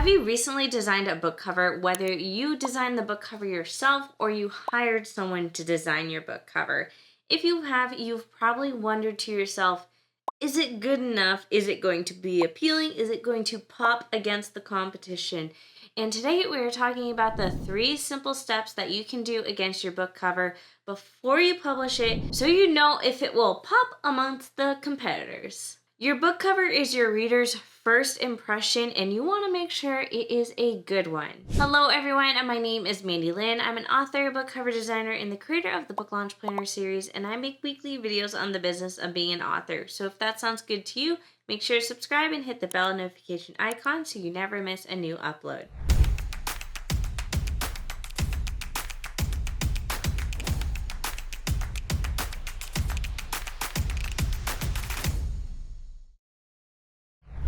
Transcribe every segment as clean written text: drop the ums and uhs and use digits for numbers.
Have you recently designed a book cover, whether you designed the book cover yourself or you hired someone to design your book cover? If you have, you've probably wondered to yourself, is it good enough? Is it going to be appealing? Is it going to pop against the competition? And today we are talking about the 3 simple steps that you can do against your book cover before you publish it so you know if it will pop amongst the competitors. Your book cover is your reader's first impression, and you want to make sure it is a good one. Hello everyone, and my name is Mandi Lynn. I'm an author, book cover designer, and the creator of the Book Launch Planner series, and I make weekly videos on the business of being an author. So if that sounds good to you, make sure to subscribe and hit the bell notification icon so you never miss a new upload.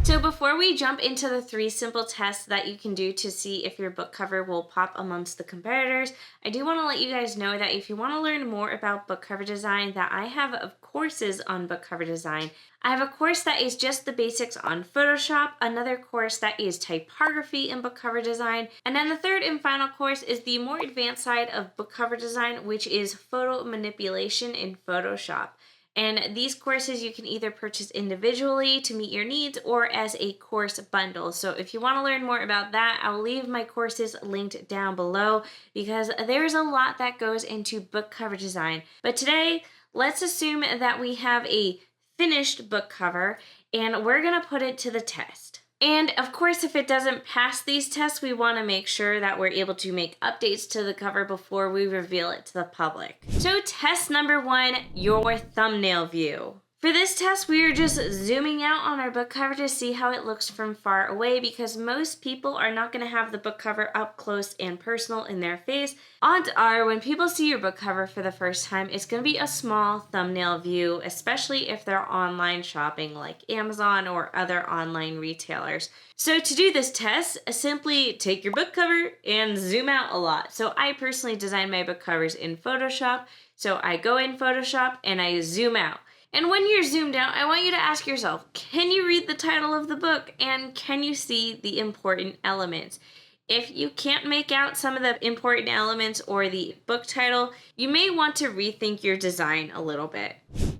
So before we jump into the 3 simple tests that you can do to see if your book cover will pop amongst the competitors, I do want to let you guys know that if you want to learn more about book cover design, that I have courses on book cover design. I have a course that is just the basics on Photoshop, another course that is typography in book cover design, and then the third and final course is the more advanced side of book cover design, which is photo manipulation in Photoshop. And these courses you can either purchase individually to meet your needs or as a course bundle. So if you want to learn more about that, I'll leave my courses linked down below because there's a lot that goes into book cover design. But today, let's assume that we have a finished book cover and we're going to put it to the test. And of course, if it doesn't pass these tests, we want to make sure that we're able to make updates to the cover before we reveal it to the public. So test number 1, your thumbnail view. For this test, we are just zooming out on our book cover to see how it looks from far away because most people are not going to have the book cover up close and personal in their face. Odds are when people see your book cover for the first time, it's going to be a small thumbnail view, especially if they're online shopping like Amazon or other online retailers. So to do this test, simply take your book cover and zoom out a lot. So I personally design my book covers in Photoshop. So I go in Photoshop and I zoom out. And when you're zoomed out, I want you to ask yourself, can you read the title of the book and can you see the important elements? If you can't make out some of the important elements or the book title, you may want to rethink your design a little bit.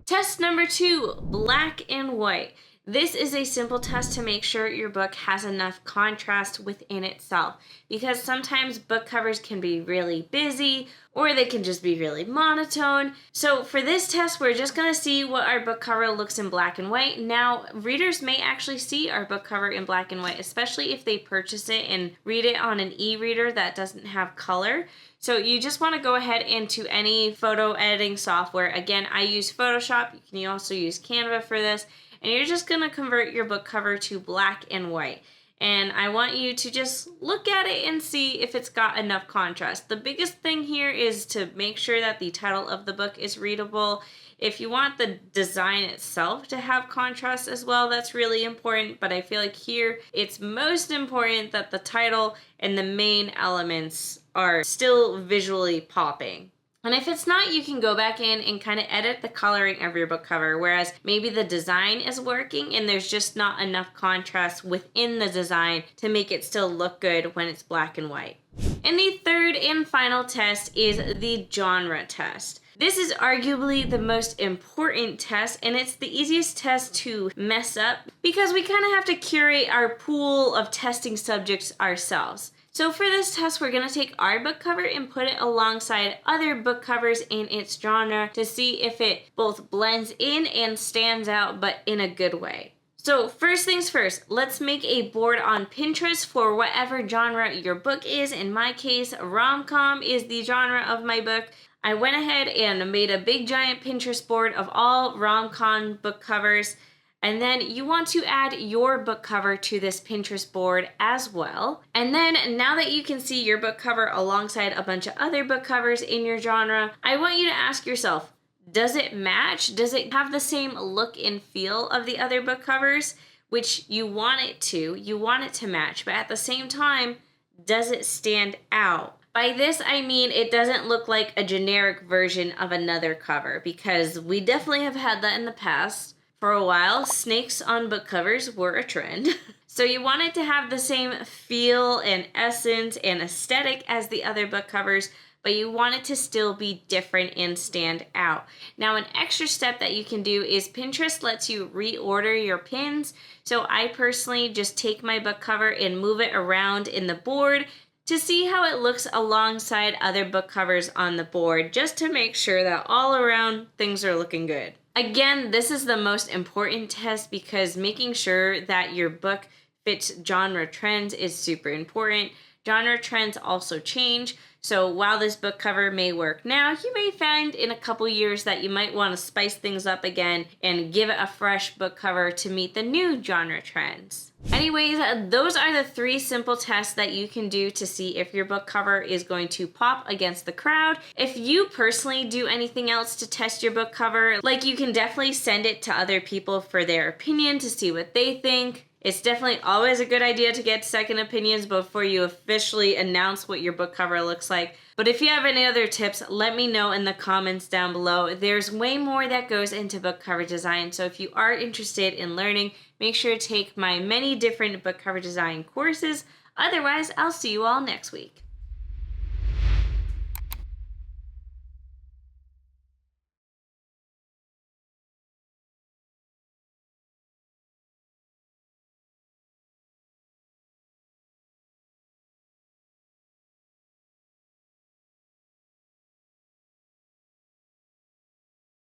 Test number 2, black and white. This is a simple test to make sure your book has enough contrast within itself because sometimes book covers can be really busy or they can just be really monotone. So for this test, we're just going to see what our book cover looks in black and white. Now, readers may actually see our book cover in black and white, especially if they purchase it and read it on an e-reader that doesn't have color. So you just want to go ahead into any photo editing software. Again, I use Photoshop. You can also use Canva for this. And you're just going to convert your book cover to black and white. And I want you to just look at it and see if it's got enough contrast. The biggest thing here is to make sure that the title of the book is readable. If you want the design itself to have contrast as well, that's really important. But I feel like here it's most important that the title and the main elements are still visually popping. And if it's not, you can go back in and kind of edit the coloring of your book cover, whereas maybe the design is working and there's just not enough contrast within the design to make it still look good when it's black and white. And the third and final test is the genre test. This is arguably the most important test, and it's the easiest test to mess up because we kind of have to curate our pool of testing subjects ourselves. So for this test, we're going to take our book cover and put it alongside other book covers in its genre to see if it both blends in and stands out, but in a good way. So first things first, let's make a board on Pinterest for whatever genre your book is. In my case, rom-com is the genre of my book. I went ahead and made a big giant Pinterest board of all rom-com book covers. And then you want to add your book cover to this Pinterest board as well. And then now that you can see your book cover alongside a bunch of other book covers in your genre, I want you to ask yourself, does it match? Does it have the same look and feel of the other book covers? Which you want it to. You want it to match, but at the same time, does it stand out? By this, I mean it doesn't look like a generic version of another cover because we definitely have had that in the past. For a while, snakes on book covers were a trend. So you want it to have the same feel and essence and aesthetic as the other book covers, but you want it to still be different and stand out. Now, an extra step that you can do is Pinterest lets you reorder your pins. So I personally just take my book cover and move it around in the board to see how it looks alongside other book covers on the board, just to make sure that all around things are looking good. Again, this is the most important test because making sure that your book fits genre trends is super important. Genre trends also change, so while this book cover may work now, you may find in a couple years that you might want to spice things up again and give it a fresh book cover to meet the new genre trends. Anyways, those are the 3 simple tests that you can do to see if your book cover is going to pop against the crowd. If you personally do anything else to test your book cover, like, you can definitely send it to other people for their opinion to see what they think. It's definitely always a good idea to get second opinions before you officially announce what your book cover looks like. But if you have any other tips, let me know in the comments down below. There's way more that goes into book cover design, so if you are interested in learning, make sure to take my many different book cover design courses. Otherwise, I'll see you all next week.